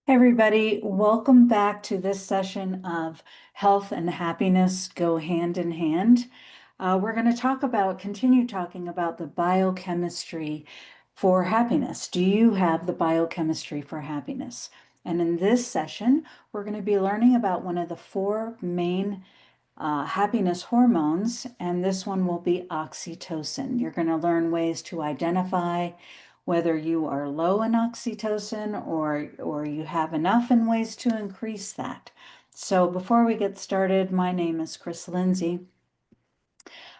Hey everybody, welcome back to this session of Health and Happiness Go Hand in Hand. We're going to continue talking about the biochemistry for happiness. Do you have the biochemistry for happiness? And in this session, we're going to be learning about one of the four main happiness hormones, and this one will be oxytocin. You're going to learn ways to identify whether you are low in oxytocin or you have enough, and ways to increase that. So before we get started, my name is Chris Lindsay.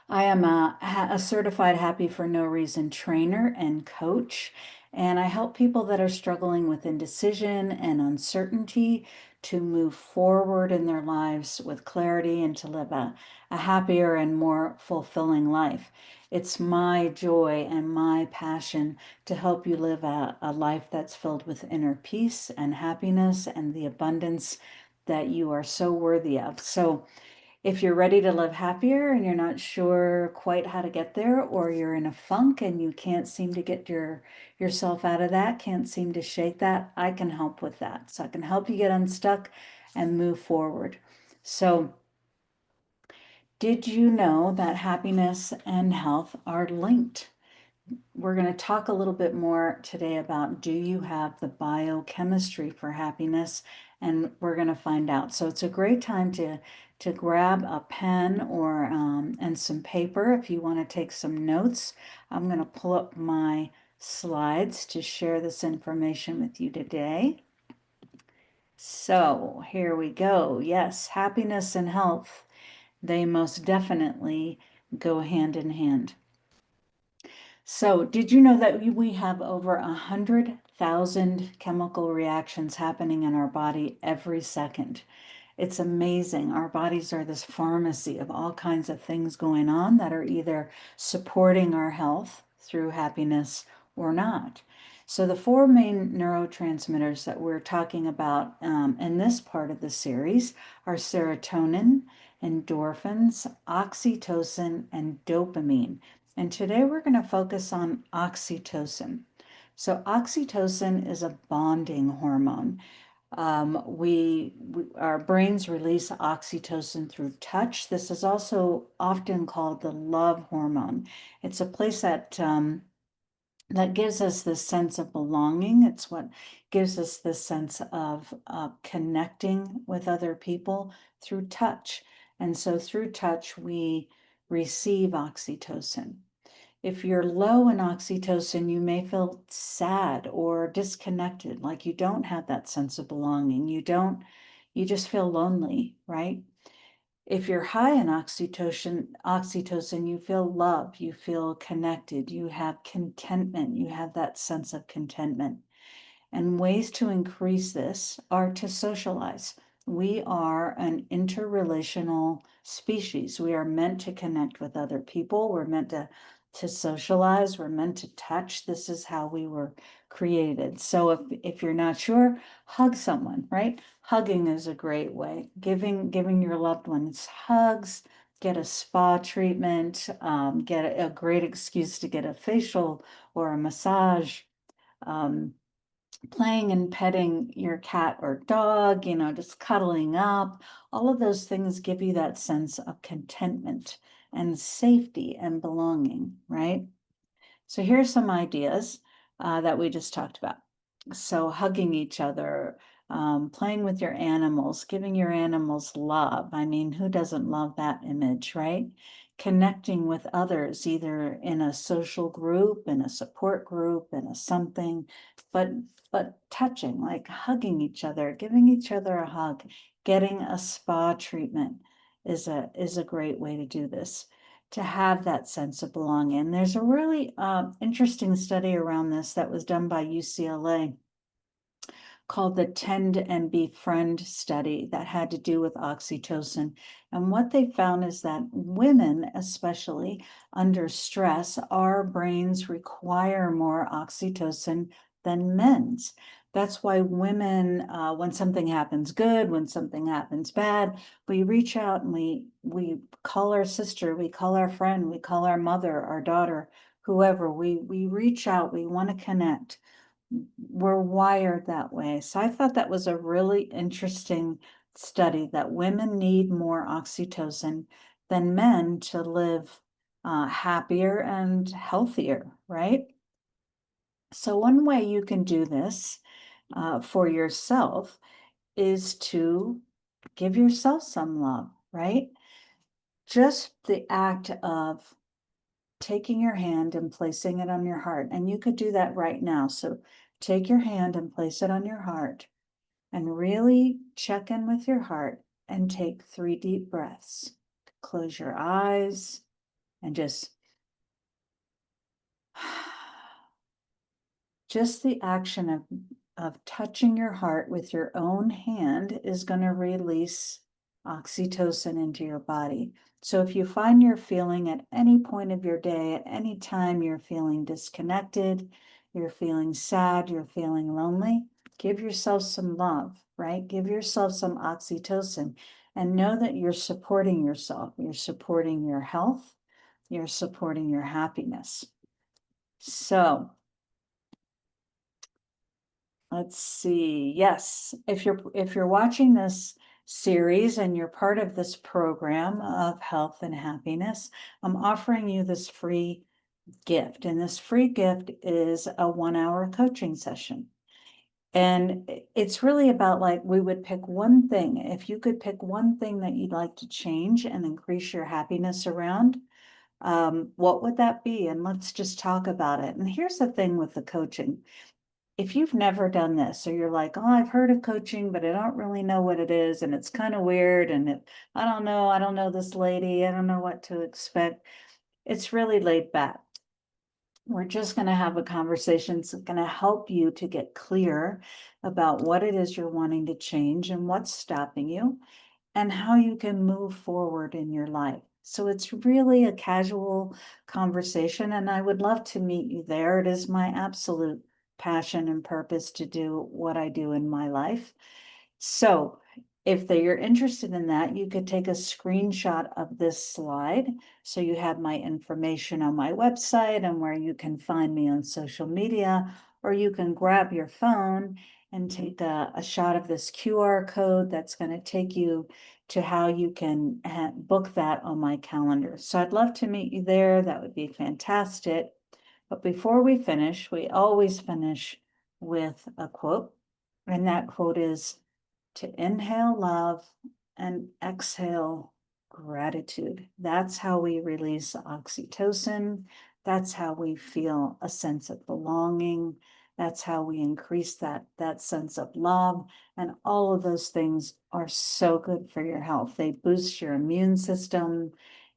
I am a certified Happy for No Reason trainer and coach, and I help people that are struggling with indecision and uncertainty to move forward in their lives with clarity and to live a happier and more fulfilling life. It's my joy and my passion to help you live a life that's filled with inner peace and happiness and the abundance that you are so worthy of. So, if you're ready to live happier and you're not sure quite how to get there, or you're in a funk and you can't seem to get yourself out of that, can't seem to shake that, I can help with that. So I can help you get unstuck and move forward. So, did you know that happiness and health are linked? We're going to talk a little bit more today about, do you have the biochemistry for happiness? And we're going to find out. So it's a great time to grab a pen or and some paper if you want to take some notes. I'm going to pull up my slides to share this information with you today. So here we go. Yes, happiness and health, they most definitely go hand in hand. So, did you know that we have over 100,000 chemical reactions happening in our body every second? It's amazing. Our bodies are this pharmacy of all kinds of things going on that are either supporting our health through happiness or not. So, the four main neurotransmitters that we're talking about in this part of the series are serotonin, endorphins, oxytocin, and dopamine. And today we're going to focus on oxytocin. So, oxytocin is a bonding hormone. Our brains release oxytocin through touch. This is also often called the love hormone. It's a place that gives us this sense of belonging. It's what gives us this sense of connecting with other people through touch. And so through touch, we receive oxytocin. If you're low in oxytocin, you may feel sad or disconnected, like you don't have that sense of belonging. You just feel lonely, right? If you're high in oxytocin, you feel love, you feel connected, you have contentment, you have that sense of contentment. And ways to increase this are to socialize. We are an interrelational species. We are meant to connect with other people. We're meant to socialize. We're meant to touch. This is how we were created. So if you're not sure, hug someone, right? Hugging is a great way. Giving your loved ones hugs, get a spa treatment, get a great excuse to get a facial or a massage. Um, Playing and petting your cat or dog, just cuddling up, all of those things give you that sense of contentment and safety and belonging, right? So here's some ideas that we just talked about. So hugging each other, playing with your animals, giving your animals love. I mean, who doesn't love that image, right? Connecting with others, either in a social group, in a support group, in a something, but touching, like hugging each other, giving each other a hug, getting a spa treatment is a great way to do this, to have that sense of belonging. There's a really interesting study around this that was done by UCLA called the Tend and Befriend study that had to do with oxytocin. And what they found is that women, especially under stress, our brains require more oxytocin than men's. That's why women, when something happens good, when something happens bad, we reach out and we call our sister, we call our friend, we call our mother, our daughter, whoever. We reach out, we want to connect. We're wired that way. So I thought that was a really interesting study that women need more oxytocin than men to live happier and healthier, right? So one way you can do this for yourself is to give yourself some love, right? Just the act of taking your hand and placing it on your heart. And you could do that right now. So take your hand and place it on your heart and really check in with your heart and take 3 deep breaths. Close your eyes and just the action of touching your heart with your own hand is going to release oxytocin into your body. So if you find you're feeling at any point of your day, at any time you're feeling disconnected, you're feeling sad, you're feeling lonely, give yourself some love, right? Give yourself some oxytocin and know that you're supporting yourself. You're supporting your health. You're supporting your happiness. So let's see. Yes, if you're watching this series and you're part of this program of health and happiness, I'm offering you this free gift. And this free gift is a 1-hour coaching session. And it's really about, like, we would pick one thing. If you could pick one thing that you'd like to change and increase your happiness around, what would that be? And let's just talk about it. And here's the thing with the coaching. If you've never done this, or you're like, oh, I've heard of coaching, but I don't really know what it is, and it's kind of weird, and I don't know this lady, I don't know what to expect. It's really laid back. We're just going to have a conversation that's going to help you to get clear about what it is you're wanting to change and what's stopping you, and how you can move forward in your life. So it's really a casual conversation, and I would love to meet you there. It is my absolute passion and purpose to do what I do in my life. So if you're interested in that, you could take a screenshot of this slide. So you have my information on my website and where you can find me on social media, or you can grab your phone and take a shot of this QR code that's going to take you to how you can book that on my calendar. So I'd love to meet you there. That would be fantastic. But before we finish, we always finish with a quote. And that quote is, to inhale love and exhale gratitude. That's how we release oxytocin. That's how we feel a sense of belonging. That's how we increase that sense of love. And all of those things are so good for your health. They boost your immune system,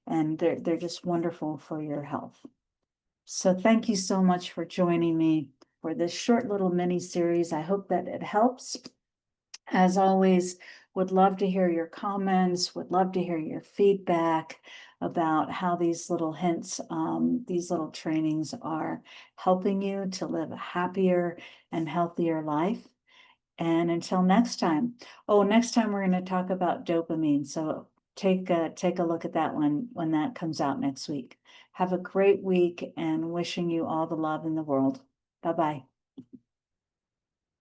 and they're just wonderful for your health. So thank you so much for joining me for this short little mini series. I hope that it helps. As always, would love to hear your comments, would love to hear your feedback about how these little hints, these little trainings are helping you to live a happier and healthier life. And until next time. Oh, next time we're going to talk about dopamine. So take a look at that one when that comes out next week. Have a great week, and wishing you all the love in the world. Bye-bye.